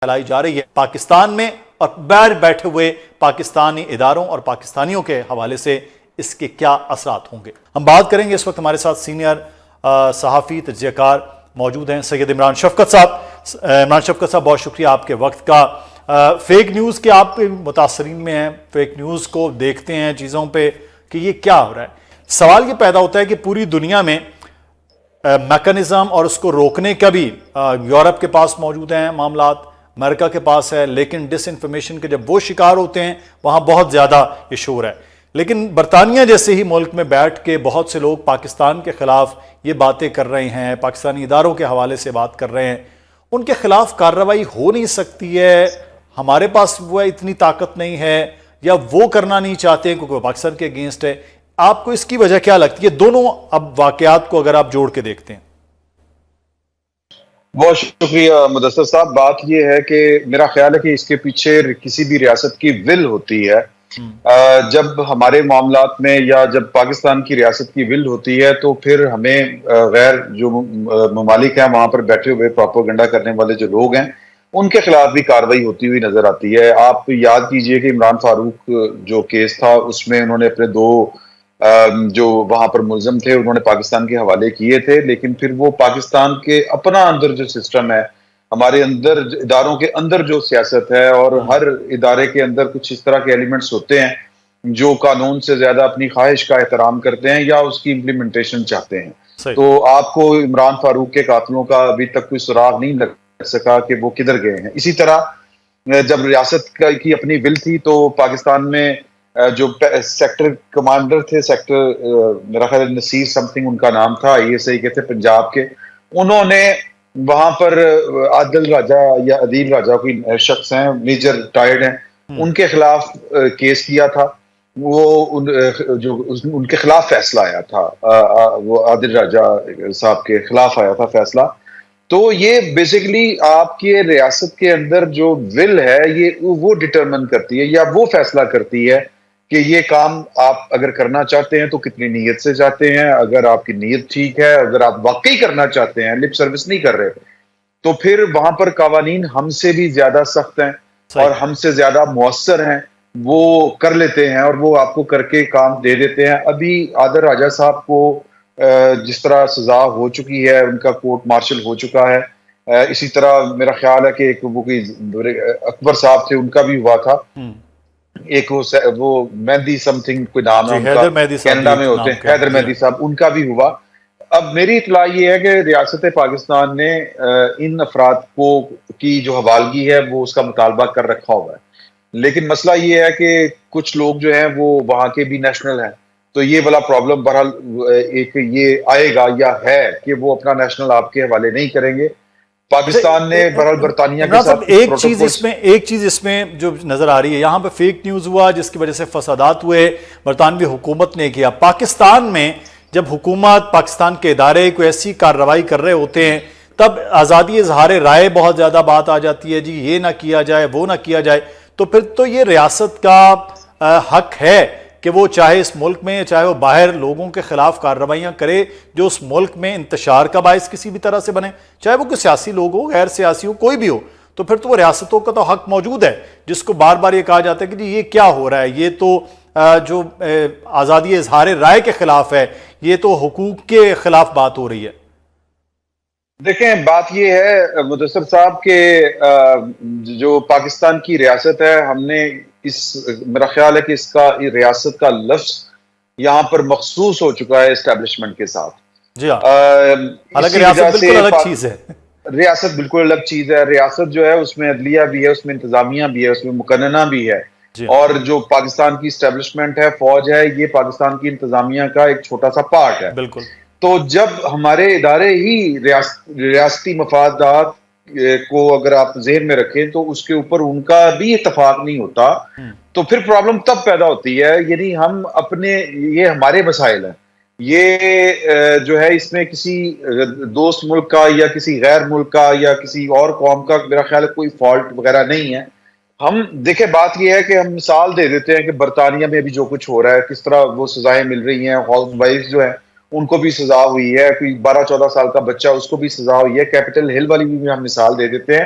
پھیلائی جا رہی ہے پاکستان میں اور باہر بیٹھے ہوئے پاکستانی اداروں اور پاکستانیوں کے حوالے سے اس کے کیا اثرات ہوں گے. ہم بات کریں گے. اس وقت ہمارے ساتھ سینئر صحافی تجزیہ کار موجود ہیں سید عمران شفقت صاحب. عمران شفقت صاحب بہت شکریہ آپ کے وقت کا. فیک نیوز کے آپ متاثرین میں ہیں, فیک نیوز کو دیکھتے ہیں چیزوں پہ کہ یہ کیا ہو رہا ہے. سوال یہ پیدا ہوتا ہے کہ پوری دنیا میں میکانزم اور اس کو روکنے کا بھی یورپ کے پاس موجود ہیں معاملات, امریکہ کے پاس ہے, لیکن ڈس انفارمیشن کے جب وہ شکار ہوتے ہیں وہاں بہت زیادہ یہ شور ہے. لیکن برطانیہ جیسے ہی ملک میں بیٹھ کے بہت سے لوگ پاکستان کے خلاف یہ باتیں کر رہے ہیں, پاکستانی اداروں کے حوالے سے بات کر رہے ہیں, ان کے خلاف کارروائی ہو نہیں سکتی ہے. ہمارے پاس وہ اتنی طاقت نہیں ہے یا وہ کرنا نہیں چاہتے کیونکہ وہ پاکستان کے اگینسٹ ہے. آپ کو اس کی وجہ کیا لگتی ہے دونوں اب واقعات کو اگر آپ جوڑ کے دیکھتے ہیں؟ بہت شکریہ مدثر صاحب. بات یہ ہے کہ میرا خیال ہے کہ اس کے پیچھے کسی بھی ریاست کی ول ہوتی ہے. جب ہمارے معاملات میں یا جب پاکستان کی ریاست کی ول ہوتی ہے تو پھر ہمیں غیر جو ممالک ہیں وہاں پر بیٹھے ہوئے پروپیگنڈا کرنے والے جو لوگ ہیں ان کے خلاف بھی کارروائی ہوتی ہوئی نظر آتی ہے. آپ یاد کیجئے کہ عمران فاروق جو کیس تھا اس میں انہوں نے اپنے دو جو وہاں پر ملزم تھے انہوں نے پاکستان کے حوالے کیے تھے, لیکن پھر وہ پاکستان کے اپنا اندر جو سسٹم ہے, ہمارے اندر اداروں کے اندر جو سیاست ہے, اور ہر ادارے کے اندر کچھ اس طرح کے ایلیمنٹس ہوتے ہیں جو قانون سے زیادہ اپنی خواہش کا احترام کرتے ہیں یا اس کی امپلیمنٹیشن چاہتے ہیں. تو آپ کو عمران فاروق کے قاتلوں کا ابھی تک کوئی سراغ نہیں لگ سکا کہ وہ کدھر گئے ہیں. اسی طرح جب ریاست کی اپنی ول تھی تو پاکستان میں جو سیکٹر کمانڈر تھے, سیکٹر میرا خیال نصیر سم تھنگ ان کا نام تھا, ISI کے تھے پنجاب کے, انہوں نے وہاں پر عادل راجہ یا عدیل راجہ کوئی شخص ہیں میجر ریٹائرڈ ہیں, ان کے خلاف کیس کیا تھا. وہ جو ان کے خلاف فیصلہ آیا تھا, وہ عادل راجہ صاحب کے خلاف آیا تھا فیصلہ. تو یہ بیسیکلی آپ کے ریاست کے اندر جو ول ہے یہ وہ ڈٹرمن کرتی ہے یا وہ فیصلہ کرتی ہے کہ یہ کام آپ اگر کرنا چاہتے ہیں تو کتنی نیت سے چاہتے ہیں. اگر آپ کی نیت ٹھیک ہے, اگر آپ واقعی کرنا چاہتے ہیں, لپ سروس نہیں کر رہے, تو پھر وہاں پر قوانین ہم سے بھی زیادہ سخت ہیں اور ہم سے زیادہ مؤثر ہیں, وہ کر لیتے ہیں اور وہ آپ کو کر کے کام دے دیتے ہیں. ابھی عادل راجہ صاحب کو جس طرح سزا ہو چکی ہے, ان کا کورٹ مارشل ہو چکا ہے, اسی طرح میرا خیال ہے کہ ایک وہ کوئی اکبر صاحب تھے ان کا بھی ہوا تھا, ایک وہ مہدی سم تھنگ کوئی نام ہے ان کا, کینیڈا میں ہوتے ہیں, حیدر مہدی صاحب, ان کا بھی ہوا. اب میری اطلاع یہ ہے کہ ریاست پاکستان نے ان افراد کی جو حوالگی ہے وہ اس کا مطالبہ کر رکھا ہوا ہے, لیکن مسئلہ یہ ہے کہ کچھ لوگ جو ہیں وہ وہاں کے بھی نیشنل ہیں, تو یہ والا پرابلم بہرحال ایک یہ آئے گا یا ہے کہ وہ اپنا نیشنل آپ کے حوالے نہیں کریں گے. پاکستان نے بہرحال برطانیہ کے ساتھ ایک چیز اس میں جو نظر آ رہی ہے, یہاں پہ فیک نیوز ہوا جس کی وجہ سے فسادات ہوئے, برطانوی حکومت نے کیا. پاکستان میں جب حکومت پاکستان کے ادارے کوئی ایسی کارروائی کر رہے ہوتے ہیں تب آزادی اظہار رائے بہت زیادہ بات آ جاتی ہے, جی یہ نہ کیا جائے وہ نہ کیا جائے. تو پھر تو یہ ریاست کا حق ہے کہ وہ چاہے اس ملک میں چاہے وہ باہر لوگوں کے خلاف کارروائیاں کرے جو اس ملک میں انتشار کا باعث کسی بھی طرح سے بنے, چاہے وہ کوئی سیاسی لوگ ہو, غیر سیاسی ہو, کوئی بھی ہو. تو پھر تو وہ ریاستوں کا تو حق موجود ہے جس کو بار بار یہ کہا جاتا ہے کہ جی یہ کیا ہو رہا ہے, یہ تو جو آزادی اظہار رائے کے خلاف ہے, یہ تو حقوق کے خلاف بات ہو رہی ہے. دیکھیں بات یہ ہے مدثر صاحب کہ جو پاکستان کی ریاست ہے, ہم نے میرا خیال ہے کہ اس کا ریاست کا لفظ یہاں پر مخصوص ہو چکا ہے اسٹیبلشمنٹ کے ساتھ. جی ہاں, حالانکہ ریاست بالکل الگ چیز ہے. ریاست بالکل الگ چیز ہے. ریاست جو ہے اس میں عدلیہ بھی ہے, اس میں انتظامیہ بھی ہے, اس میں مقننہ بھی ہے, اور جو پاکستان کی اسٹیبلشمنٹ ہے, فوج ہے, یہ پاکستان کی انتظامیہ کا ایک چھوٹا سا پارٹ ہے. بالکل. تو جب ہمارے ادارے ہی ریاستی مفادات کو اگر آپ ذہن میں رکھیں تو اس کے اوپر ان کا بھی اتفاق نہیں ہوتا, تو پھر پرابلم تب پیدا ہوتی ہے. یعنی ہم اپنے یہ ہمارے مسائل ہیں, یہ جو ہے اس میں کسی دوست ملک کا یا کسی غیر ملک کا یا کسی اور قوم کا میرا خیال ہے کوئی فالٹ وغیرہ نہیں ہے. ہم دیکھیں بات یہ ہے کہ ہم مثال دے دیتے ہیں کہ برطانیہ میں بھی جو کچھ ہو رہا ہے کس طرح وہ سزائیں مل رہی ہیں, ہاؤس وائف جو ہیں ان کو بھی سزا ہوئی ہے, کوئی 12-14 سال کا بچہ اس کو بھی سزا ہوئی ہے. کیپٹل ہل والی بھی ہم مثال دے دیتے ہیں.